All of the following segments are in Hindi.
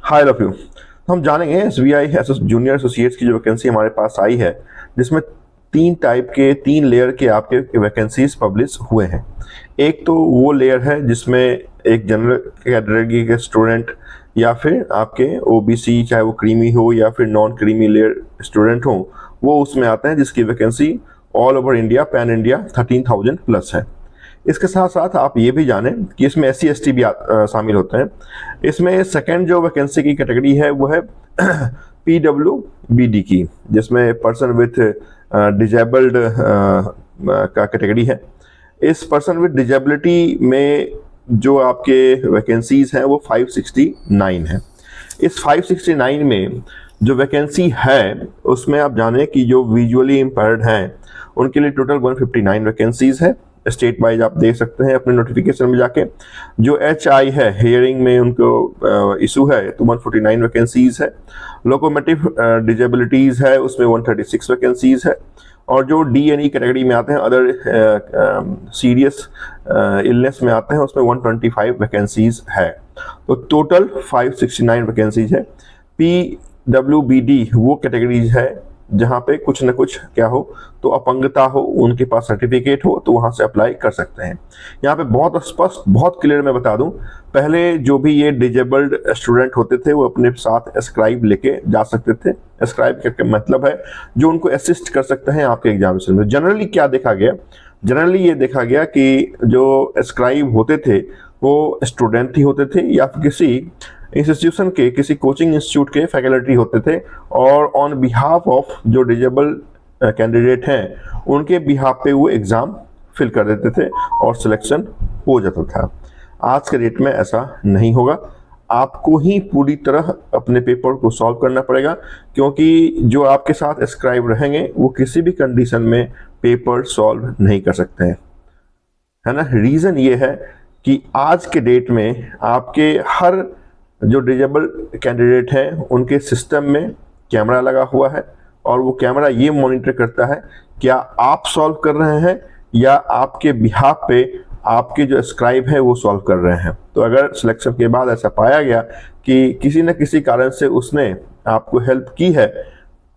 Hi love you. हम जानेंगे एसबीआई जूनियर एसोसिएट्स की जो वैकेंसी हमारे पास आई है, जिसमें तीन लेयर के आपके वैकेंसीज पब्लिश हुए हैं। एक तो वो लेयर है जिसमें एक जनरल कैटेगरी के स्टूडेंट या फिर आपके ओबीसी, चाहे वो क्रीमी हो या फिर नॉन क्रीमी लेयर स्टूडेंट हो, वो उसमें आते हैं, जिसकी vacancy all over India, pan India 13,000 plus है। इसके साथ साथ आप ये भी जानें कि इसमें SC ST भी शामिल होते हैं। इसमें सेकंड जो वैकेंसी की कैटेगरी है वो है PWBD की, जिसमें पर्सन विथ डिजेबल्ड का कैटेगरी है। इस पर्सन विथ डिजेबिलिटी में जो आपके वैकेंसीज हैं वो 569 है। इस 569 में जो वैकेंसी है उसमें आप जानें कि जो विजुअली इम्पेयर्ड हैं उनके लिए टोटल 159 वैकेंसीज है। स्टेट वाइज आप देख सकते हैं अपने नोटिफिकेशन में जाके। जो HI है, हियरिंग में उनको इशू है, तो 149 वैकेंसीज है। लोकोमोटिव डिजेबिलिटीज है, उसमें 136 वैकेंसीज है। और जो DNE कैटेगरी में आते हैं, अदर सीरियस इलनेस में आते हैं, उसमें 125 वैकेंसीज है। तो टोटल 569 वैकेंसीज है। PWBD वो कैटेगरीज है जहाँ पे कुछ न कुछ क्या हो, तो अपंगता हो, उनके पास सर्टिफिकेट हो, तो वहाँ से अप्लाई कर सकते हैं। यहाँ पे बहुत स्पष्ट, बहुत क्लियर मैं बता दूं, पहले जो भी ये डिजेबल्ड स्टूडेंट होते थे वो अपने साथ एस्क्राइब लेके जा सकते थे। एस्क्राइब का मतलब है जो उनको असिस्ट कर सकते हैं आपके एग्जामिनेशन में। जनरली क्या देखा गया, जनरली ये देखा गया कि जो एस्क्राइब होते थे वो स्टूडेंट ही होते थे या फिर किसी इंस्टीट्यूशन के, किसी कोचिंग इंस्टीट्यूट के फैकल्टी होते थे, और ऑन बिहाफ ऑफ जो डिजेबल कैंडिडेट हैं उनके बिहाफ पे वो एग्ज़ाम फिल कर देते थे और सिलेक्शन हो जाता था। आज के डेट में ऐसा नहीं होगा। आपको ही पूरी तरह अपने पेपर को सॉल्व करना पड़ेगा, क्योंकि जो आपके साथ एस्क्राइब रहेंगे वो किसी भी कंडीशन में पेपर सॉल्व नहीं कर सकते हैं, है ना। रीज़न ये है कि आज के डेट में आपके हर जो डिजेबल कैंडिडेट हैं उनके सिस्टम में कैमरा लगा हुआ है, और वो कैमरा ये मॉनिटर करता है क्या आप सॉल्व कर रहे हैं या आपके बिहाफ पे आपके जो स्क्राइब है वो सॉल्व कर रहे हैं। तो अगर सिलेक्शन के बाद ऐसा पाया गया कि किसी न किसी कारण से उसने आपको हेल्प की है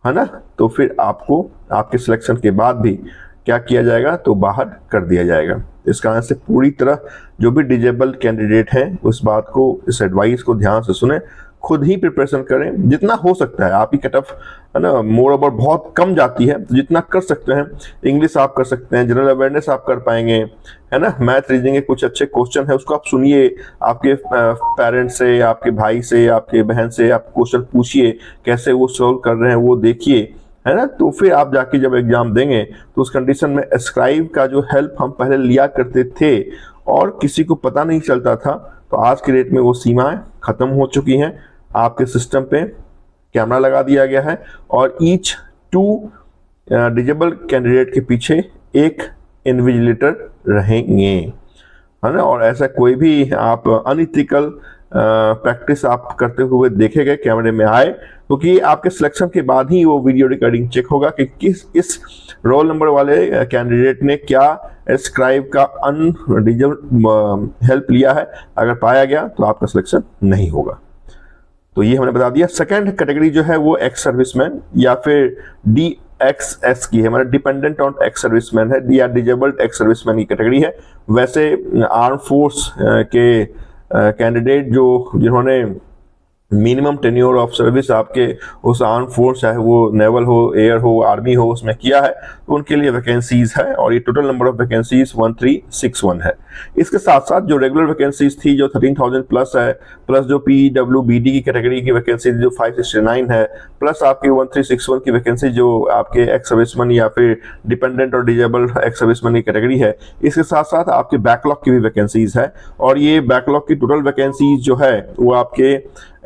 ना, तो फिर आपको आपके सिलेक्शन के बाद भी क्या किया जाएगा, तो बाहर कर दिया जाएगा। इस कारण से पूरी तरह जो भी डिजेबल कैंडिडेट हैं उस बात को, इस एडवाइस को ध्यान से सुने, खुद ही प्रिपरेशन करें जितना हो सकता है। आप ही कट ऑफ है ना, मोर ओवर बहुत कम जाती है, तो जितना कर सकते हैं। इंग्लिश आप कर सकते हैं, जनरल अवेयरनेस आप कर पाएंगे, है ना। मैथ रीजनिंग के कुछ अच्छे क्वेश्चन है उसको आप सुनिए, आपके पेरेंट्स से, आपके भाई से, आपके बहन से आप क्वेश्चन पूछिए, कैसे वो सॉल्व कर रहे हैं वो देखिए, है ना। तो फिर आप जाके जब एग्जाम देंगे तो उस कंडीशन में एस्क्राइब का जो हेल्प हम पहले लिया करते थे और किसी को पता नहीं चलता था, तो आज के डेट में वो सीमाएं खत्म हो चुकी हैं। आपके सिस्टम पे कैमरा लगा दिया गया है और ईच 2 डिजेबल कैंडिडेट के पीछे एक इन्विजिलेटर रहेंगे, है ना। और ऐसा कोई भी आप अनइथिकल प्रैक्टिस आप करते हुए देखे गए कैमरे में आए, क्योंकि आपके सिलेक्शन के बाद ही वो वीडियो रिकॉर्डिंग चेक होगा कि किस रोल नंबर वाले कैंडिडेट ने क्या स्क्राइब का अनडिजेबल हेल्प लिया है। अगर पाया गया तो आपका सिलेक्शन नहीं होगा। तो ये हमने बता दिया। सेकंड कैटेगरी जो है वो एक्स सर्विसमैन या फिर DXS की है, मतलब डिपेंडेंट ऑन एक्स सर्विसमैन है, या डिजेबल्ड एक्स सर्विसमैन की कैटेगरी है। वैसे आर्म फोर्स के कैंडिडेट जिन्होंने मिनिमम टेन्योर ऑफ सर्विस आपके उस आर्म फोर्स, चाहे वो नेवल हो, एयर हो, आर्मी हो, उसमें किया है, तो उनके लिए वैकेंसीज है, और ये टोटल नंबर ऑफ वैकेंसीज 1361 है। इसके साथ साथ जो रेगुलर वैकेंसीज थी जो 13,000 प्लस है, प्लस जो PWBD की कैटेगरी की वैकेंसी जो 569 है, प्लस आपकी 1361 की वैकेंसी जो आपके एक्स सर्विसमैन या फिर डिपेंडेंट और डिजेबल एक्स सर्विसमैन की कैटेगरी है। इसके साथ साथ आपके बैकलॉग की भी वैकेंसीज है, और ये बैकलॉग की टोटल वैकेंसीज जो है वो आपके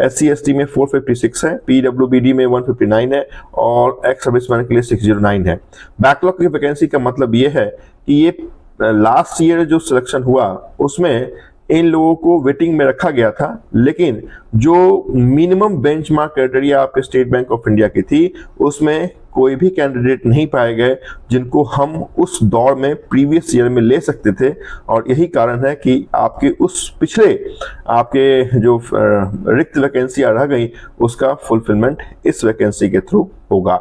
SC ST में 456 है, PWBD में 159 है, और एक्स सर्विसमैन के लिए 609 है। बैकलॉग की वैकेंसी का मतलब ये है कि ये लास्ट ईयर जो सिलेक्शन हुआ उसमें इन लोगों को वेटिंग में रखा गया था, लेकिन जो मिनिमम बेंचमार्क क्राइटेरिया आपके स्टेट बैंक ऑफ इंडिया की थी उसमें कोई भी कैंडिडेट नहीं पाए गए जिनको हम उस दौर में प्रीवियस ईयर में ले सकते थे। और यही कारण है कि आपके उस पिछले आपके जो रिक्त वैकेंसियां रह गई उसका फुलफिलमेंट इस वैकेंसी के थ्रू होगा।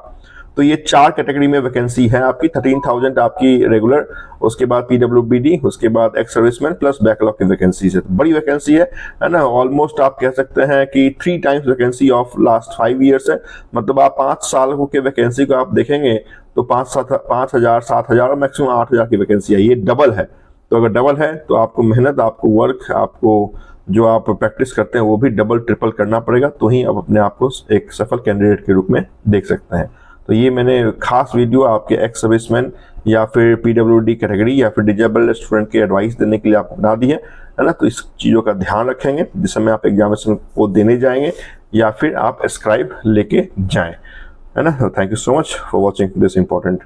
तो ये 4 कैटेगरी में वैकेंसी है आपकी। 13,000 आपकी रेगुलर, उसके बाद पीडब्ल्यूबीडी, उसके बाद एक्स सर्विसमैन प्लस बैकलॉग की वैकेंसी है। तो बड़ी वैकेंसी है ना। ऑलमोस्ट आप कह सकते हैं कि 3 times vacancy of last 5 years है। मतलब आप 5 साल के वैकेंसी को आप देखेंगे तो 5,000, 7,000 और मैक्सिमम 8,000 की वैकेंसी है। ये डबल है। तो अगर डबल है तो आपको मेहनत, आपको वर्क, आपको जो आप प्रैक्टिस करते हैं वो भी डबल ट्रिपल करना पड़ेगा, तो ही आप अपने आप को एक सफल कैंडिडेट के रूप में देख सकते हैं। तो ये मैंने खास वीडियो आपके एक्स सर्विसमैन या फिर पीडब्ल्यूडी कैटेगरी या फिर डिजेबल्ड स्टूडेंट की एडवाइस देने के लिए आपको बना दी है ना। तो इस चीज़ों का ध्यान रखेंगे जिस समय आप एग्जामिनेशन को देने जाएंगे या फिर आप स्क्राइब लेके जाएं, है ना। Thank you so much for watching this important